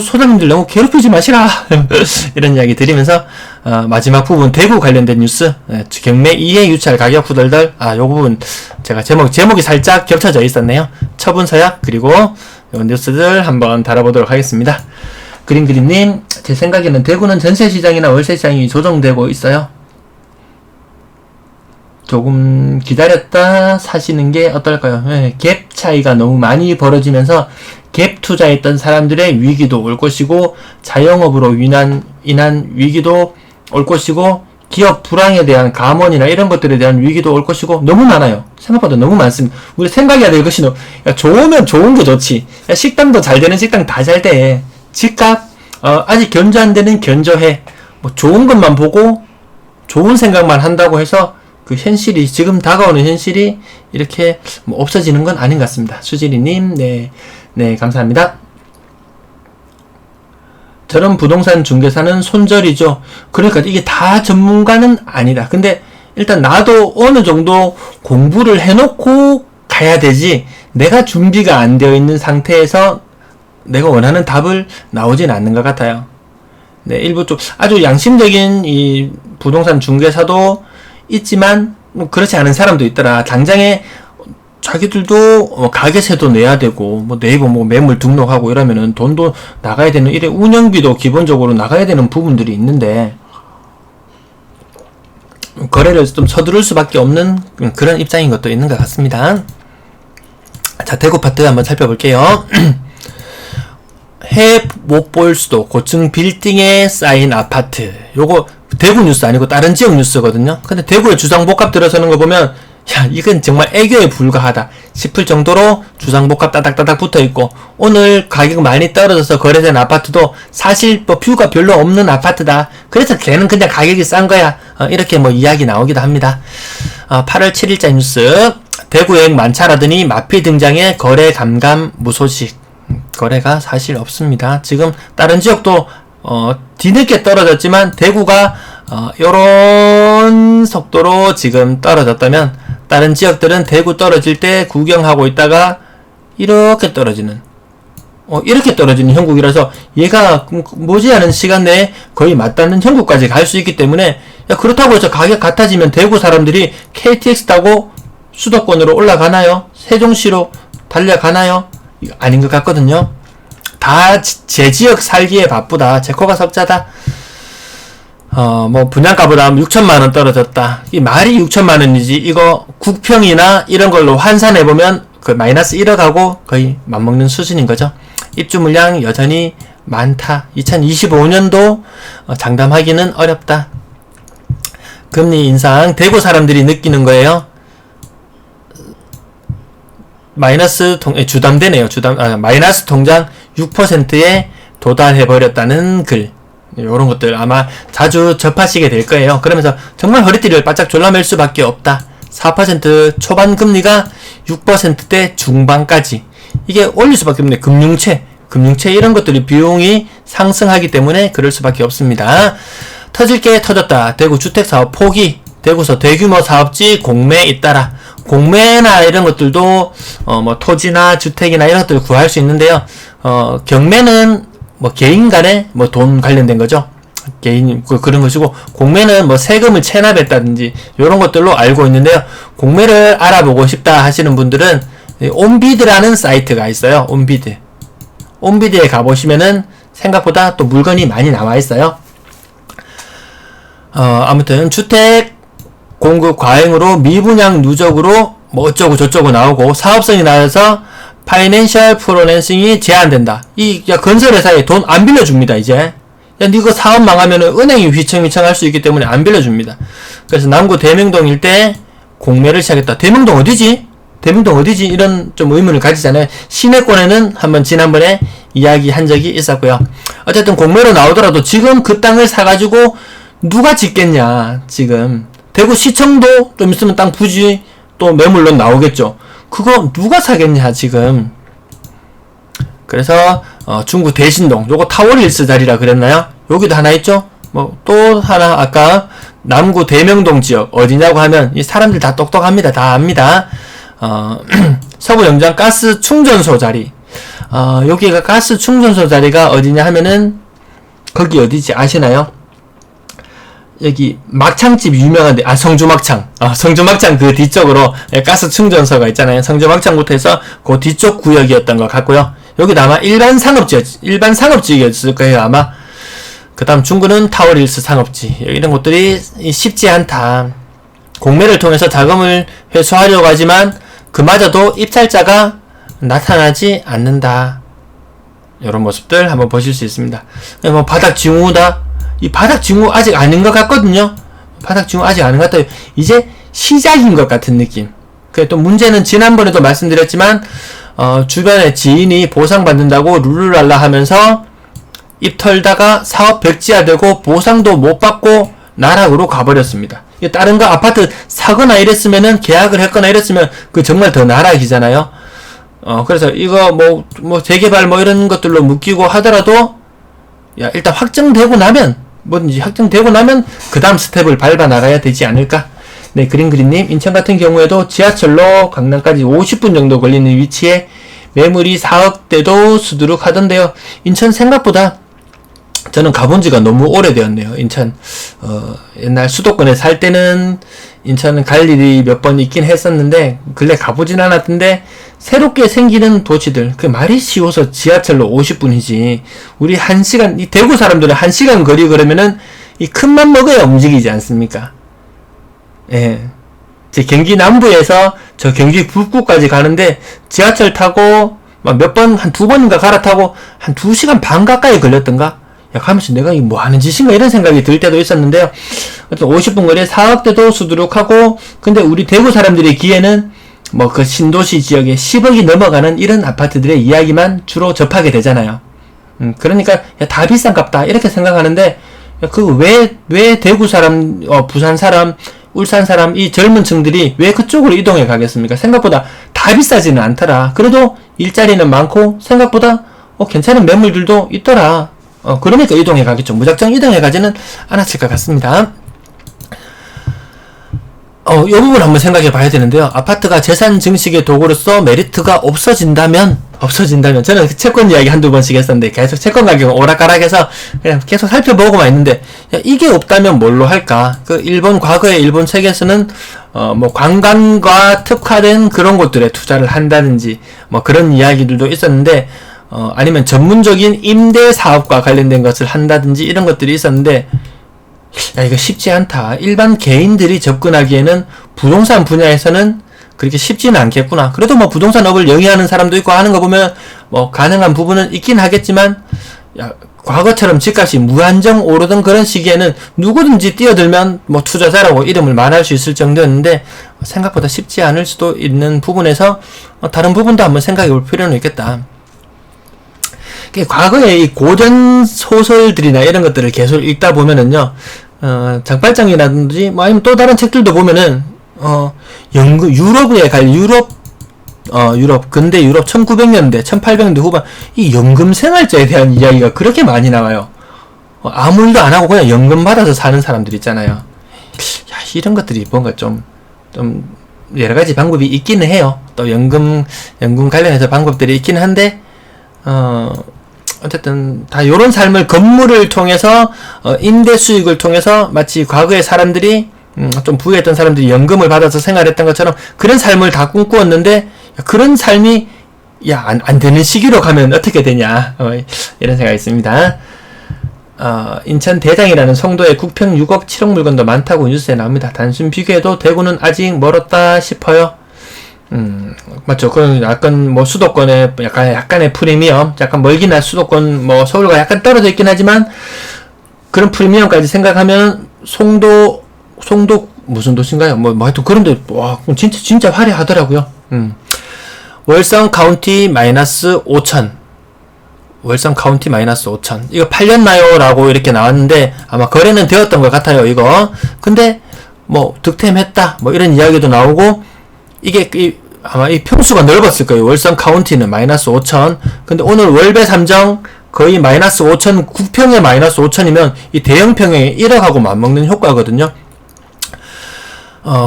소장님들 너무 괴롭히지 마시라 이런 이야기 드리면서 마지막 부분 대구 관련된 뉴스 경매 2회 유찰 가격 후덜덜 요 부분 제가 제목이 살짝 겹쳐져 있었네요. 처분 서약 그리고 요 뉴스들 한번 다뤄보도록 하겠습니다. 그림님 제 생각에는 대구는 전세시장이나 월세시장이 조정되고 있어요. 조금 기다렸다 사시는 게 어떨까요? 갭 차이가 너무 많이 벌어지면서 갭 투자했던 사람들의 위기도 올 것이고 자영업으로 인한 위기도 올 것이고 기업 불황에 대한 감원이나 이런 것들에 대한 위기도 올 것이고 너무 많아요. 생각보다 너무 많습니다. 우리 생각해야 될 것이 좋으면 좋은 게 좋지. 식당도 잘 되는 식당 다 잘 돼. 집값 아직 견조 안 되는 견조해. 뭐 좋은 것만 보고 좋은 생각만 한다고 해서 그 현실이 지금 다가오는 현실이 이렇게 뭐 없어지는 건 아닌 것 같습니다. 수지리님 네 감사합니다. 저런 부동산 중개사는 손절이죠. 그러니까 이게 다 전문가는 아니다. 근데 일단 나도 어느 정도 공부를 해놓고 가야 되지 내가 준비가 안 되어 있는 상태에서 내가 원하는 답을 나오진 않는 것 같아요. 네, 일부 좀 아주 양심적인 이 부동산 중개사도 있지만 그렇지 않은 사람도 있더라. 당장에 자기들도 가게세도 내야 되고 네이버 매물 등록하고 이러면은 돈도 나가야 되는 이래 운영비도 기본적으로 나가야 되는 부분들이 있는데 거래를 좀 서두를 수밖에 없는 그런 입장인 것도 있는 것 같습니다. 자, 대구 파트 한번 살펴볼게요. 해 못 볼 수도 고층 빌딩에 쌓인 아파트. 요거 대구 뉴스 아니고 다른 지역 뉴스거든요. 근데 대구에 주상복합 들어서는 거 보면 이건 정말 애교에 불과하다 싶을 정도로 주상복합 따닥따닥 붙어있고 오늘 가격 많이 떨어져서 거래된 아파트도 사실 뷰가 별로 없는 아파트다. 그래서 걔는 그냥 가격이 싼 거야. 이렇게 이야기 나오기도 합니다. 8월 7일자 뉴스 대구여행 만차라더니 마피 등장해 거래 감감 무소식. 거래가 사실 없습니다. 지금 다른 지역도 뒤늦게 떨어졌지만 대구가 요런 속도로 지금 떨어졌다면 다른 지역들은 대구 떨어질 때 구경하고 있다가 이렇게 떨어지는 형국이라서 얘가 머지않은 시간 내에 거의 맞닿는 형국까지 갈 수 있기 때문에 그렇다고 해서 가격 같아지면 대구 사람들이 KTX 타고 수도권으로 올라가나요? 세종시로 달려가나요? 아닌 것 같거든요. 다 제 지역 살기에 바쁘다. 제 코가 석자다. 분양가보다 6천만원 떨어졌다. 이 말이 6천만원이지. 이거 국평이나 이런 걸로 환산해보면 그 마이너스 1억하고 거의 맞먹는 수준인 거죠. 입주 물량 여전히 많다. 2025년도 장담하기는 어렵다. 금리 인상 대구 사람들이 느끼는 거예요. 주담대네요. 마이너스 통장 6%에 도달해버렸다는 글. 요런 것들 아마 자주 접하시게 될 거예요. 그러면서 정말 허리띠를 바짝 졸라맬 수밖에 없다. 4% 초반 금리가 6%대 중반까지. 이게 올릴 수밖에 없네. 금융채 이런 것들이 비용이 상승하기 때문에 그럴 수밖에 없습니다. 터질 게 터졌다. 대구 주택사업 포기. 대구서 대규모 사업지 공매 잇따라. 공매나 이런 것들도 토지나 주택이나 이런 것들을 구할 수 있는데요. 경매는 개인 간에 돈 관련된 거죠. 개인 그런 것이고 공매는 세금을 체납했다든지 이런 것들로 알고 있는데요. 공매를 알아보고 싶다 하시는 분들은 온비드라는 사이트가 있어요. 온비드에 가보시면은 생각보다 또 물건이 많이 나와 있어요. 아무튼 주택 공급 과잉으로 미분양 누적으로 어쩌고 저쩌고 나오고 사업성이 나와서 파이낸셜 프로낸싱이 제한된다. 건설회사에 돈 안 빌려줍니다. 이제 니가 사업 망하면은 은행이 휘청휘청 할 수 있기 때문에 안 빌려줍니다. 그래서 남구 대명동 일대 공매를 시작했다. 대명동 어디지? 이런 좀 의문을 가지잖아요. 시내권에는 한번 지난번에 이야기한 적이 있었고요. 어쨌든 공매로 나오더라도 지금 그 땅을 사가지고 누가 짓겠냐. 지금 대구시청도 좀 있으면 땅 부지 또 매물로 나오겠죠. 그거 누가 사겠냐 지금. 그래서 중구 대신동 요거 타워릴스 자리라 그랬나요? 여기도 하나 있죠. 또 하나 아까 남구 대명동 지역 어디냐고 하면 이 사람들 다 똑똑합니다. 다 압니다. 서부 영장 가스 충전소 자리. 여기가 가스 충전소 자리가 어디냐 하면은, 거기 어디지 아시나요? 여기 막창집 유명한데, 성주막창. 성주막창 그 뒤쪽으로 가스 충전소가 있잖아요. 성주막창부터 해서 그 뒤쪽 구역이었던 것 같고요. 여기도 아마 일반 상업지였을 거예요, 아마. 그 다음 중구는 타워릴스 상업지. 이런 곳들이 쉽지 않다. 공매를 통해서 자금을 회수하려고 하지만 그마저도 입찰자가 나타나지 않는다. 이런 모습들 한번 보실 수 있습니다. 뭐 바닥 징후다. 이 바닥 징후 아직 아닌 것 같거든요. 바닥 징후 아직 아닌 것 같아요. 이제 시작인 것 같은 느낌. 또 문제는 지난번에도 말씀드렸지만 주변에 지인이 보상받는다고 룰루랄라 하면서 입 털다가 사업 백지화되고 보상도 못 받고 나락으로 가버렸습니다. 다른 거 아파트 사거나 이랬으면은 계약을 했거나 이랬으면 그 정말 더 나락이잖아요. 그래서 이거 뭐 재개발 뭐 이런 것들로 묶이고 하더라도 일단 확정되고 나면 뭐든지 확정되고 나면 그 다음 스텝을 밟아 나가야 되지 않을까. 네, 그린그린님, 인천 같은 경우에도 지하철로 강남까지 50분 정도 걸리는 위치에 매물이 4억대도 수두룩 하던데요. 인천 생각보다 저는 가본 지가 너무 오래되었네요. 인천 옛날 수도권에 살 때는 인천은 갈 일이 몇 번 있긴 했었는데 근래 가보진 않았던데, 새롭게 생기는 도시들, 그 말이 쉬워서 지하철로 50분이지 우리 1시간, 이 대구 사람들은 1시간 거리 그러면은 이 큰맘 먹어야 움직이지 않습니까? 예. 제 경기 남부에서 저 경기 북구까지 가는데 지하철 타고 몇 번, 한 2번인가 갈아타고 한 2시간 반 가까이 걸렸던가? 가면서 내가 이 뭐 하는 짓인가 이런 생각이 들 때도 있었는데요. 50분 거리에 4억대도 수두룩하고, 근데 우리 대구 사람들의 귀에는 뭐 그 신도시 지역에 10억이 넘어가는 이런 아파트들의 이야기만 주로 접하게 되잖아요. 그러니까 다 비싼갑다 이렇게 생각하는데, 왜 대구 사람, 부산 사람, 울산 사람, 이 젊은 층들이 왜 그쪽으로 이동해 가겠습니까? 생각보다 다 비싸지는 않더라. 그래도 일자리는 많고 생각보다 괜찮은 매물들도 있더라. 그러니까 이동해 가겠죠. 무작정 이동해 가지는 않았을 것 같습니다. 이 부분 한번 생각해 봐야 되는데요. 아파트가 재산 증식의 도구로서 메리트가 없어진다면, 저는 채권 이야기 한두 번씩 했었는데, 계속 채권 가격은 오락가락해서 그냥 계속 살펴보고만 있는데, 이게 없다면 뭘로 할까? 과거의 일본 책에서는, 뭐, 관광과 특화된 그런 곳들에 투자를 한다든지, 뭐, 그런 이야기들도 있었는데, 아니면 전문적인 임대 사업과 관련된 것을 한다든지 이런 것들이 있었는데, 이거 쉽지 않다. 일반 개인들이 접근하기에는 부동산 분야에서는 그렇게 쉽지는 않겠구나. 그래도 뭐 부동산업을 영위하는 사람도 있고 하는 거 보면 뭐 가능한 부분은 있긴 하겠지만, 과거처럼 집값이 무한정 오르던 그런 시기에는 누구든지 뛰어들면 뭐 투자자라고 이름을 말할 수 있을 정도였는데, 생각보다 쉽지 않을 수도 있는 부분에서 다른 부분도 한번 생각해 볼 필요는 있겠다. 과거의 이 고전 소설들이나 이런 것들을 계속 읽다 보면은요, 장발장이라든지, 뭐 아니면 또 다른 책들도 보면은, 근대 유럽 1900년대, 1800년대 후반, 이 연금 생활자에 대한 이야기가 그렇게 많이 나와요. 아무 일도 안 하고 그냥 연금 받아서 사는 사람들 있잖아요. 이런 것들이 뭔가 좀 여러 가지 방법이 있기는 해요. 또 연금 관련해서 방법들이 있기는 한데, 어쨌든 다 요런 삶을, 건물을 통해서 임대 수익을 통해서 마치 과거의 사람들이 좀 부유했던 사람들이 연금을 받아서 생활했던 것처럼 그런 삶을 다 꿈꾸었는데, 그런 삶이 안 되는 시기로 가면 어떻게 되냐, 이런 생각이 있습니다. 인천 대장이라는 송도에 국평 6억 7억 물건도 많다고 뉴스에 나옵니다. 단순 비교해도 대구는 아직 멀었다 싶어요. 맞죠. 그건 약간 뭐 수도권에 약간의 프리미엄, 약간 멀긴 한 수도권, 뭐 서울과 약간 떨어져 있긴 하지만 그런 프리미엄까지 생각하면 송도 무슨 도시인가요? 뭐 하여튼 그런데 와 진짜 화려하더라고요. 월성 카운티 마이너스 5천. 월성 카운티 마이너스 5천. 이거 팔렸나요? 라고 이렇게 나왔는데 아마 거래는 되었던 것 같아요, 이거. 근데 뭐 득템했다, 뭐 이런 이야기도 나오고, 이게 아마 이 평수가 넓었을 거예요. 월성 카운티는 마이너스 5천. 근데 오늘 월배 삼정 거의 마이너스 5천, 9평에 마이너스 5천이면 이 대형 평에 1억하고 맞먹는 효과거든요.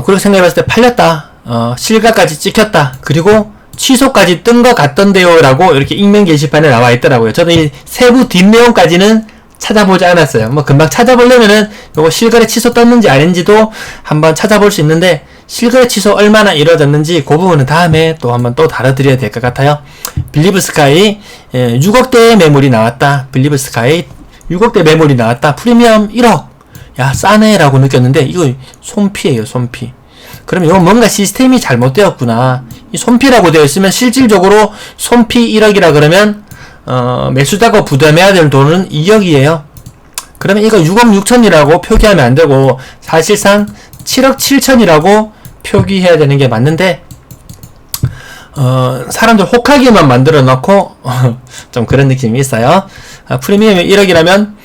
그렇게 생각해봤을 때 팔렸다. 실가까지 찍혔다. 그리고 취소까지 뜬 것 같던데요 라고 이렇게 익명 게시판에 나와 있더라고요. 저도 이 세부 뒷내용까지는 찾아보지 않았어요. 뭐 금방 찾아보려면은 요거 실거래 취소 떴는지 아닌지도 한번 찾아볼 수 있는데, 실거래 취소 얼마나 이루어졌는지 그 부분은 다음에 또 한번 또 다뤄드려야 될 것 같아요. 빌리브스카이 6억대 매물이 나왔다. 빌리브스카이 6억대 매물이 나왔다. 프리미엄 1억. 야, 싸네 라고 느꼈는데 이거 손피예요, 손피. 그러면 이건 뭔가 시스템이 잘못되었구나. 이 손피라고 되어 있으면 실질적으로 손피 1억이라 그러면 매수자가 부담해야 될 돈은 2억이에요. 그러면 이거 6억 6천이라고 표기하면 안 되고 사실상 7억 7천이라고 표기해야 되는 게 맞는데, 사람들 혹하게만 만들어 놓고 좀 그런 느낌이 있어요. 프리미엄이 1억이라면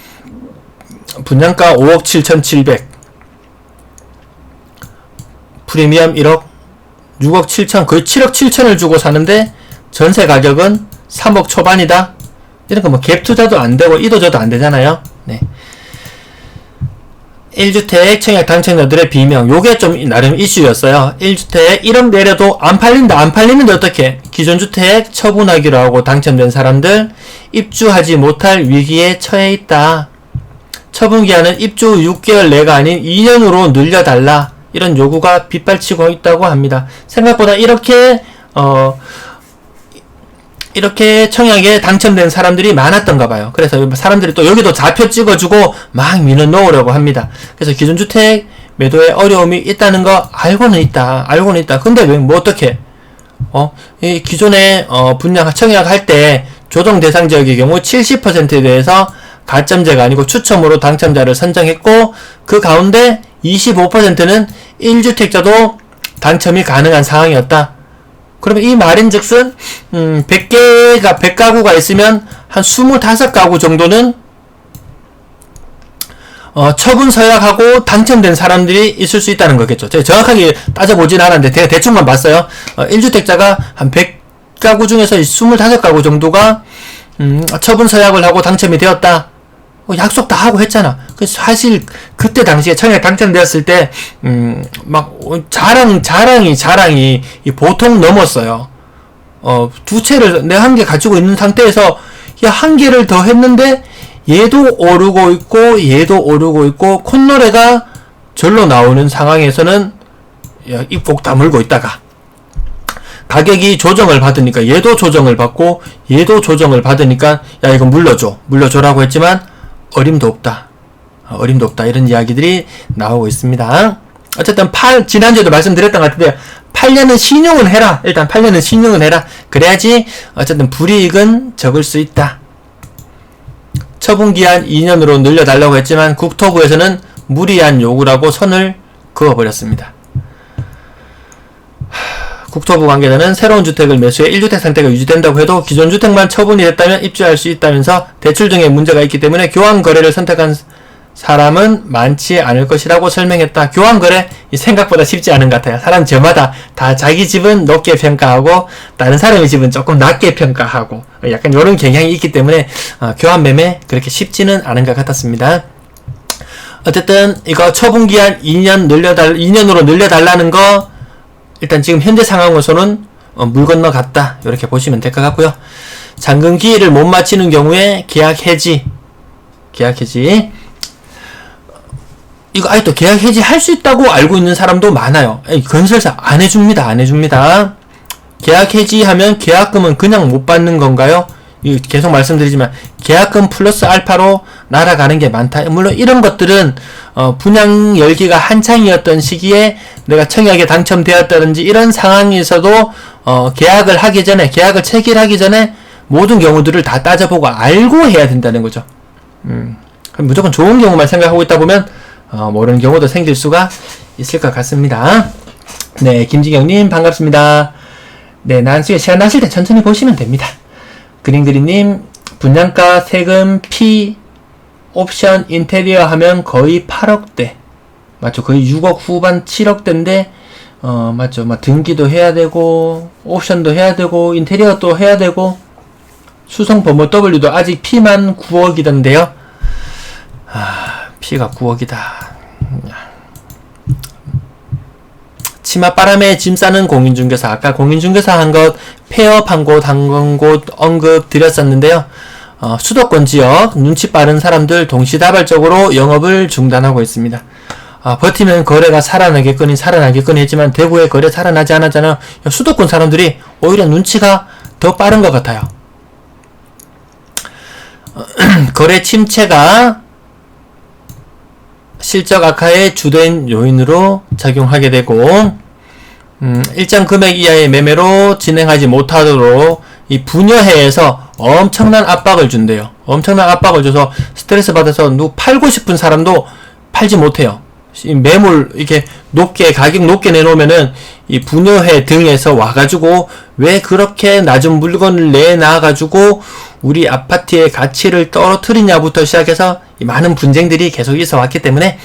분양가 5억 7,700, 프리미엄 1억, 6억 7천, 거의 7억 7천을 주고 사는데 전세 가격은 3억 초반이다. 이런 거 뭐 갭 투자도 안 되고 이도저도 안 되잖아요. 네. 1주택 청약 당첨자들의 비명. 요게 좀 나름 이슈였어요. 1주택 1억 내려도 안 팔린다. 안 팔리는데 어떻게? 기존 주택 처분하기로 하고 당첨된 사람들 입주하지 못할 위기에 처해 있다. 처분기한은 입주 6개월 내가 아닌 2년으로 늘려달라. 이런 요구가 빗발치고 있다고 합니다. 생각보다 이렇게 청약에 당첨된 사람들이 많았던가 봐요. 그래서 사람들이 또 여기도 좌표 찍어주고 막 민원 넣으려고 합니다. 그래서 기존주택 매도에 어려움이 있다는 거 알고는 있다. 근데 왜, 뭐 어떻게? 이 기존에 분양 청약할 때 조정 대상 지역의 경우 70%에 대해서 가점제가 아니고 추첨으로 당첨자를 선정했고, 그 가운데 25%는 1주택자도 당첨이 가능한 상황이었다. 그러면 이 말인즉슨 100가구가 있으면 한 25가구 정도는 처분 서약하고 당첨된 사람들이 있을 수 있다는 거겠죠. 제가 정확하게 따져보진 않았는데 제가 대충만 봤어요. 1주택자가 한 100가구 중에서 25가구 정도가 처분 서약을 하고 당첨이 되었다. 약속 다 하고 했잖아. 그래서 사실 그때 당시에 청약 당첨되었을 때 막 자랑이 보통 넘었어요. 두 채를 내 한 개 가지고 있는 상태에서 야, 한 개를 더 했는데 얘도 오르고 있고 콧노래가 절로 나오는 상황에서는 야, 입곡 다물고 있다가 가격이 조정을 받으니까 얘도 조정을 받고 얘도 조정을 받으니까 야, 이거 물려줘라고 했지만 어림도 없다 이런 이야기들이 나오고 있습니다. 어쨌든 지난주에도 말씀드렸던 것 같은데요. 8년은 신용은 해라. 일단 8년은 신용은 해라. 그래야지 어쨌든 불이익은 적을 수 있다. 처분기한 2년으로 늘려달라고 했지만 국토부에서는 무리한 요구라고 선을 그어버렸습니다. 국토부 관계자는 새로운 주택을 매수해 1주택 상태가 유지된다고 해도 기존 주택만 처분이 됐다면 입주할 수 있다면서 대출 등의 문제가 있기 때문에 교환 거래를 선택한 사람은 많지 않을 것이라고 설명했다. 교환 거래 생각보다 쉽지 않은 것 같아요. 사람 저마다 다 자기 집은 높게 평가하고 다른 사람의 집은 조금 낮게 평가하고 약간 이런 경향이 있기 때문에 교환 매매 그렇게 쉽지는 않은 것 같았습니다. 어쨌든 이거 처분기한 2년으로 늘려달라는 거 일단 지금 현재 상황으로서는 물 건너갔다. 이렇게 보시면 될 것 같고요. 잔금 기일을 못 마치는 경우에 계약 해지. 이거 아직도 계약 해지 할 수 있다고 알고 있는 사람도 많아요. 건설사 안 해줍니다. 계약 해지하면 계약금은 그냥 못 받는 건가요? 계속 말씀드리지만 계약금 플러스 알파로 날아가는 게 많다. 물론 이런 것들은 분양 열기가 한창이었던 시기에 내가 청약에 당첨되었다든지 이런 상황에서도 계약을 체결하기 전에 모든 경우들을 다 따져보고 알고 해야 된다는 거죠. 무조건 좋은 경우만 생각하고 있다 보면 모르는 경우도 생길 수가 있을 것 같습니다. 네, 김지경님 반갑습니다. 네, 나중에 시간 나실 때 천천히 보시면 됩니다. 그린그린님, 분양가, 세금, 피, 옵션, 인테리어 하면 거의 8억대. 맞죠? 거의 6억 후반 7억대인데, 맞죠? 등기도 해야 되고, 옵션도 해야 되고, 인테리어도 해야 되고, 수성 범호 W도 아직 피만 9억이던데요. 피가 9억이다. 치맛바람에 짐 싸는 공인중개사, 아까 공인중개사 한 것, 폐업 한 곳 언급 드렸었는데요. 수도권 지역 눈치 빠른 사람들 동시다발적으로 영업을 중단하고 있습니다. 버티면 거래가 살아나겠거니 했지만 대구의 거래 살아나지 않았잖아요. 수도권 사람들이 오히려 눈치가 더 빠른 것 같아요. 거래 침체가 실적 악화의 주된 요인으로 작용하게 되고, 일정 금액 이하의 매매로 진행하지 못하도록 이 분여회에서 엄청난 압박을 준대요. 엄청난 압박을 줘서 스트레스 받아서 팔고 싶은 사람도 팔지 못해요. 이 매물 이렇게 가격 높게 내놓으면은 이 분여회 등에서 와가지고 왜 그렇게 낮은 물건을 내놔가지고 우리 아파트의 가치를 떨어뜨리냐부터 시작해서 이 많은 분쟁들이 계속 있어 왔기 때문에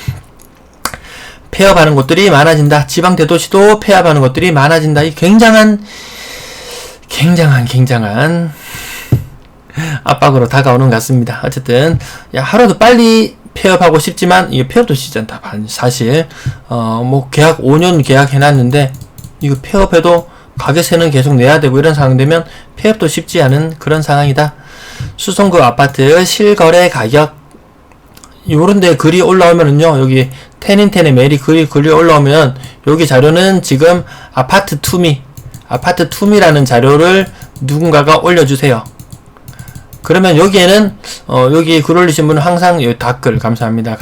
폐업하는 곳들이 많아진다. 지방 대도시도 폐업하는 곳들이 많아진다. 이 굉장한 압박으로 다가오는 것 같습니다. 어쨌든 하루도 빨리 폐업하고 싶지만 이게 폐업도 쉽지 않다. 사실 계약 5년 계약 해놨는데 이거 폐업해도 가게세는 계속 내야 되고 이런 상황 되면 폐업도 쉽지 않은 그런 상황이다. 수성구 아파트 실거래 가격 요런데 글이 올라오면은요, 여기 텐인텐의 메리 글이 올라오면 여기 자료는 지금 아파트 투미라는 자료를 누군가가 올려주세요. 그러면 여기에는 여기 글 올리신 분은 항상 여기 댓글 감사합니다.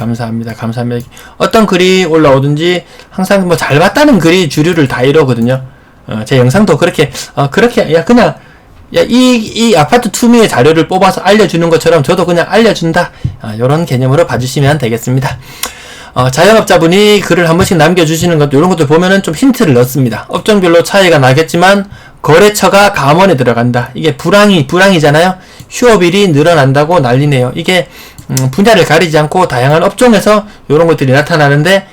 어떤 글이 올라오든지 항상 뭐 잘 봤다는 글이 주류를 다 이러거든요. 제 영상도 그렇게 이 아파트 투미의 자료를 뽑아서 알려주는 것처럼 저도 그냥 알려준다. 요런 개념으로 봐주시면 되겠습니다. 자영업자분이 글을 한 번씩 남겨주시는 것도 이런 것들 보면은 좀 힌트를 넣습니다. 업종별로 차이가 나겠지만 거래처가 감원에 들어간다. 이게 불황이잖아요. 휴업일이 늘어난다고 난리네요. 이게 분야를 가리지 않고 다양한 업종에서 이런 것들이 나타나는데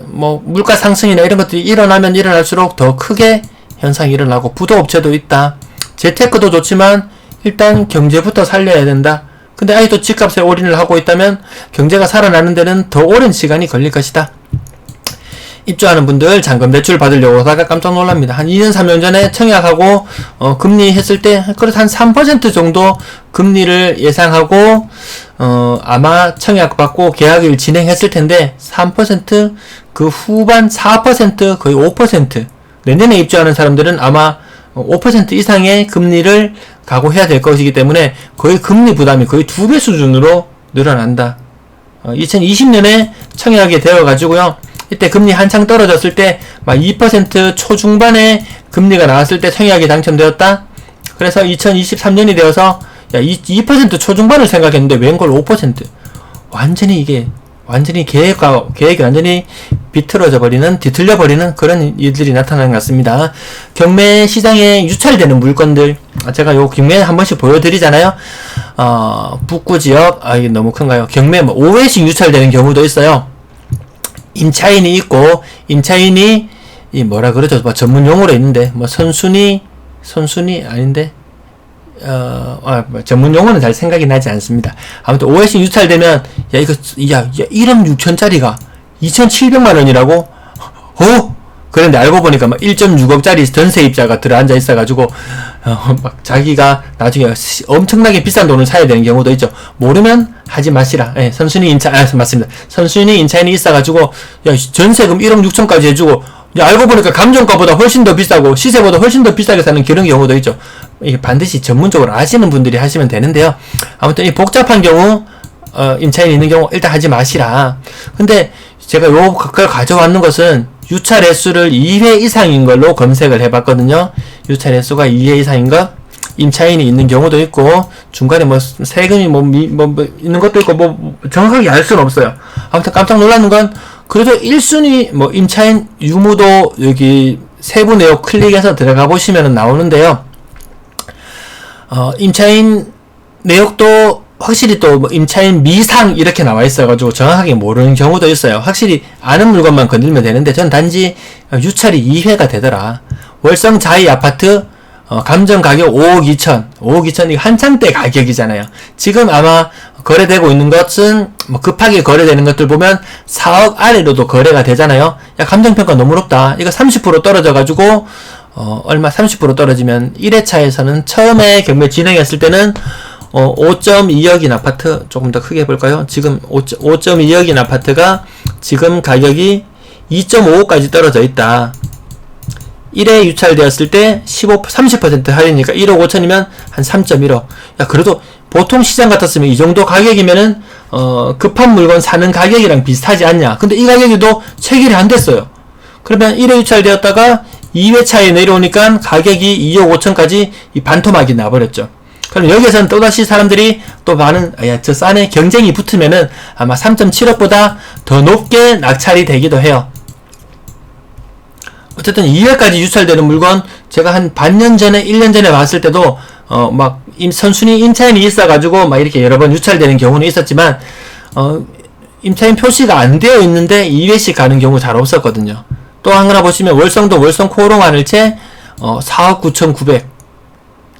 물가 상승이나 이런 것들이 일어나면 일어날수록 더 크게 현상이 일어나고 부도업체도 있다. 재테크도 좋지만 일단 경제부터 살려야 된다. 근데 아직도 집값에 올인을 하고 있다면 경제가 살아나는 데는 더 오랜 시간이 걸릴 것이다. 입주하는 분들 잔금 대출 받으려고 하다가 깜짝 놀랍니다. 한 2년 3년 전에 청약하고 금리 했을 때 그래도 한 3% 정도 금리를 예상하고 아마 청약 받고 계약을 진행했을 텐데 3% 그 후반 4% 거의 5% 내년에 입주하는 사람들은 아마 5% 이상의 금리를 각오해야 될 것이기 때문에 거의 금리 부담이 거의 2배 수준으로 늘어난다. 2020년에 청약이 되어가지고요. 이때 금리 한창 떨어졌을 때 막 2% 초중반에 금리가 나왔을 때 청약이 당첨되었다. 그래서 2023년이 되어서 2% 초중반을 생각했는데 웬걸 5%. 완전히 계획이 완전히 뒤틀려 버리는 그런 일들이 나타나는 것 같습니다. 경매 시장에 유찰되는 물건들, 제가 요 경매 한 번씩 보여드리잖아요. 북구 지역, 이게 너무 큰가요? 경매 5회씩 유찰되는 경우도 있어요. 임차인이 있고, 임차인이 뭐라 그러죠? 전문 용어로 있는데, 선순위 아닌데, 전문 용어는 잘 생각이 나지 않습니다. 아무튼 5회씩 유찰되면 1억 6천짜리가 2,700만 원이라고? 그런데 알고 보니까 1.6억짜리 전세입자가 들어앉아 있어가지고 자기가 나중에 엄청나게 비싼 돈을 사야 되는 경우도 있죠. 모르면 하지 마시라. 선순위 맞습니다. 선순위 임차인이 있어가지고 전세금 1억 6천까지 해주고 알고 보니까 감정가보다 훨씬 더 비싸고 시세보다 훨씬 더 비싸게 사는 그런 경우도 있죠. 이게 반드시 전문적으로 아시는 분들이 하시면 되는데요. 아무튼 이 복잡한 경우 임차인이 있는 경우 일단 하지 마시라. 근데 제가 그걸 가져왔는 것은 유찰 횟수를 2회 이상인 걸로 검색을 해봤거든요. 유찰 횟수가 2회 이상인 것, 임차인이 있는 경우도 있고 중간에 세금이 있는 것도 있고 정확하게 알 수는 없어요. 아무튼 깜짝 놀라는 건 그래도 1순위 임차인 유무도 여기 세부 내역 클릭해서 들어가 보시면 나오는데요. 임차인 내역도 확실히 또 임차인 미상 이렇게 나와 있어가지고 정확하게 모르는 경우도 있어요. 확실히 아는 물건만 건들면 되는데 전 단지 유찰이 2회가 되더라. 월성 자이 아파트 감정 가격 5억 2천 이거 한창 때 가격이잖아요. 지금 아마 거래되고 있는 것은 뭐 급하게 거래되는 것들 보면 4억 아래로도 거래가 되잖아요. 야, 감정평가 너무 높다. 이거 30% 떨어져가지고 얼마 30% 떨어지면 1회차에서는 처음에 경매 진행했을 때는 5.2억인 아파트 조금 더 크게 볼까요? 지금 5.2억인 아파트가 지금 가격이 2.5억까지 떨어져 있다. 1회 유찰되었을 때 30% 할인이니까 1억 5천이면 한 3.1억. 야, 그래도 보통 시장 같았으면 이 정도 가격이면은 급한 물건 사는 가격이랑 비슷하지 않냐. 근데 이 가격에도 체결이 안 됐어요. 그러면 1회 유찰되었다가 2회차에 내려오니까 가격이 2억 5천까지 이 반토막이 나버렸죠. 그럼 여기에서는 또다시 사람들이 또 많은, 야, 저 싼에 경쟁이 붙으면은 아마 3.7억보다 더 높게 낙찰이 되기도 해요. 어쨌든 2회까지 유찰되는 물건, 제가 한 반년 전에, 1년 전에 봤을 때도, 막, 선순위 임차인이 있어가지고, 막 이렇게 여러 번 유찰되는 경우는 있었지만, 임차인 표시가 안 되어 있는데 2회씩 가는 경우 잘 없었거든요. 또 하나 보시면, 월성동 월성 코오롱 하늘채, 4억 9,900.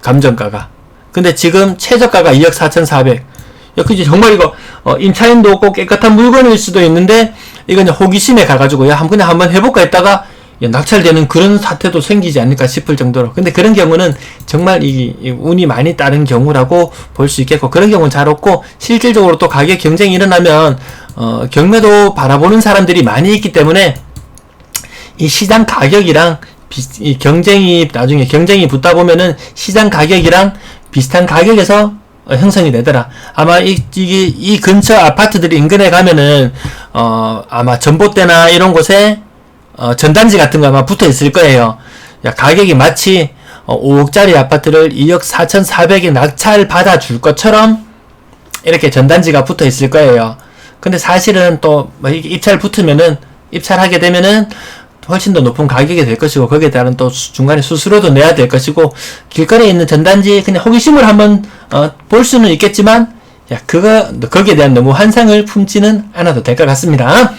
감정가가. 근데 지금 최저가가 2억 4,400. 야, 그지? 정말 이거, 임차인도 없고 깨끗한 물건일 수도 있는데, 이건 호기심에 가가지고, 야, 그냥 한번 해볼까 했다가, 낙찰되는 그런 사태도 생기지 않을까 싶을 정도로. 근데 그런 경우는 정말 이 운이 많이 따른 경우라고 볼 수 있겠고, 그런 경우는 잘 없고, 실질적으로 또 가격 경쟁이 일어나면, 경매도 바라보는 사람들이 많이 있기 때문에, 이 시장 가격이랑, 이 경쟁이, 나중에 경쟁이 붙다 보면은 시장 가격이랑 비슷한 가격에서 형성이 되더라. 아마 이 근처 아파트들이 인근에 가면은, 아마 전봇대나 이런 곳에, 전단지 같은 거 아마 붙어 있을 거예요. 야, 가격이 마치 5억짜리 아파트를 2억 4,400에 낙찰 받아줄 것처럼 이렇게 전단지가 붙어 있을 거예요. 근데 사실은 또 입찰 붙으면은, 입찰하게 되면은 훨씬 더 높은 가격이 될 것이고, 거기에 따른 또 중간에 수수료도 내야 될 것이고, 길거리에 있는 전단지 그냥 호기심을 한번 볼 수는 있겠지만, 야, 거기에 대한 너무 환상을 품지는 않아도 될 것 같습니다.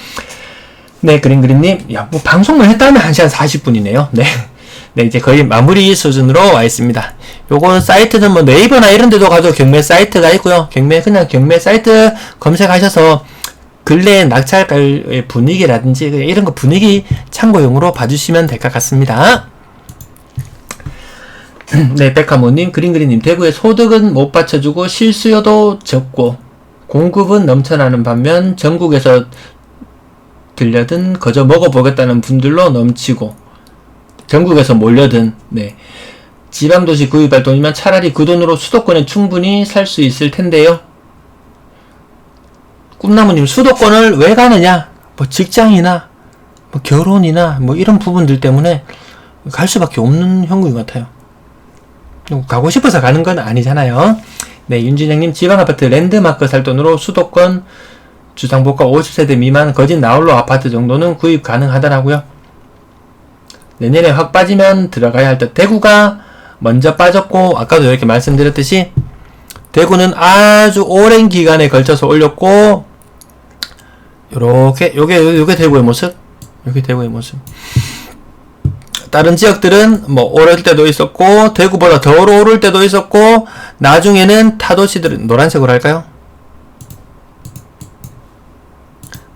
네, 그린님. 야, 뭐, 방송만 했다면 1시간 40분이네요. 네. 네, 이제 거의 마무리 수준으로 와 있습니다. 요건 사이트는 뭐 네이버나 이런 데도 가도 경매 사이트가 있고요. 그냥 경매 사이트 검색하셔서 근래 낙찰가의 분위기라든지 이런 거 분위기 참고용으로 봐주시면 될 것 같습니다. 네, 백화모님, 그린님, 대구의 소득은 못 받쳐주고 실수요도 적고 공급은 넘쳐나는 반면 전국에서 들려든 거저 먹어보겠다는 분들로 넘치고 전국에서 몰려든, 네, 지방도시 구입할 돈이면 차라리 그 돈으로 수도권에 충분히 살 수 있을 텐데요. 꿈나무님, 수도권을 왜 가느냐? 뭐 직장이나 뭐 결혼이나 뭐 이런 부분들 때문에 갈 수밖에 없는 형국인 것 같아요. 가고 싶어서 가는 건 아니잖아요. 네, 윤진영님, 지방아파트 랜드마크 살 돈으로 수도권 주상복합 50세대 미만 거진 나홀로 아파트 정도는 구입 가능하더라고요. 내년에 확 빠지면 들어가야 할 듯. 대구가 먼저 빠졌고, 아까도 이렇게 말씀드렸듯이 대구는 아주 오랜 기간에 걸쳐서 올렸고, 요게 대구의 모습. 요게 대구의 모습. 다른 지역들은 뭐 오를 때도 있었고, 대구보다 더 오를 때도 있었고, 나중에는 타도시들은 노란색으로 할까요?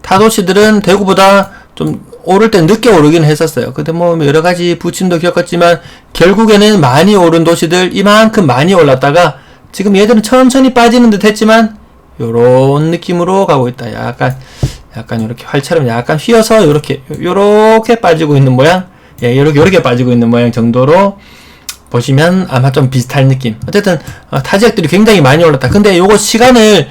타도시들은 대구보다 좀 오를 때 늦게 오르긴 했었어요. 근데 뭐 여러 가지 부침도 겪었지만 결국에는 많이 오른 도시들 이만큼 많이 올랐다가 지금 얘들은 천천히 빠지는 듯 했지만 요런 느낌으로 가고 있다. 약간 이렇게 활처럼 약간 휘어서 요렇게 빠지고 있는 모양. 예, 요렇게 빠지고 있는 모양 정도로 보시면 아마 좀 비슷할 느낌. 어쨌든 타 지역들이 굉장히 많이 올랐다. 근데 요거 시간을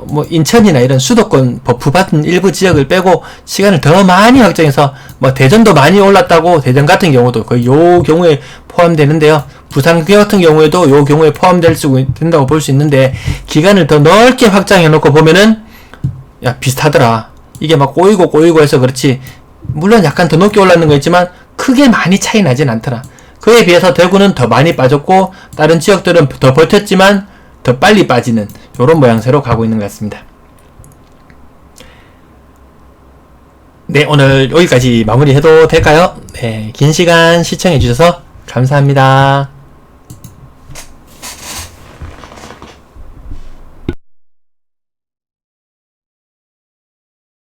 뭐 인천이나 이런 수도권 버프받은 일부 지역을 빼고 시간을 더 많이 확정해서 뭐 대전도 많이 올랐다고, 대전 같은 경우도 거의 요 경우에 포함되는데요. 부산 같은 경우에도 요 경우에 된다고 볼 수 있는데, 기간을 더 넓게 확장해 놓고 보면은 야, 비슷하더라. 이게 막 꼬이고 해서 그렇지, 물론 약간 더 높게 올랐는 거 있지만 크게 많이 차이 나진 않더라. 그에 비해서 대구는 더 많이 빠졌고 다른 지역들은 더 버텼지만 더 빨리 빠지는 요런 모양새로 가고 있는 것 같습니다. 네, 오늘 여기까지 마무리해도 될까요? 네, 긴 시간 시청해주셔서 감사합니다.